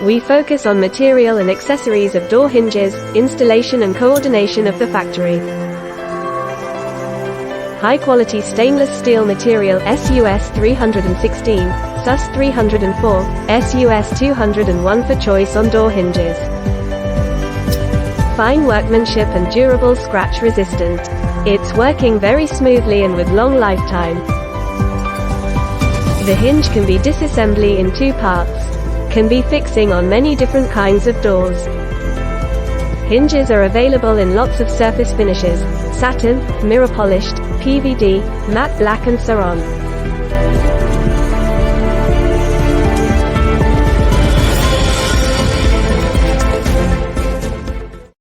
We focus on material and accessories of door hinges, installation and coordination of the factory. High-quality stainless steel material SH035, SH034, SH021 for choice on door hinges. Fine workmanship and durable scratch resistant. It's working very smoothly and with long lifetime. The hinge can be disassembly in 2 parts. Can be fixing on many different kinds of doors. Hinges are available in lots of surface finishes: satin, mirror polished, PVD, matte black and so on.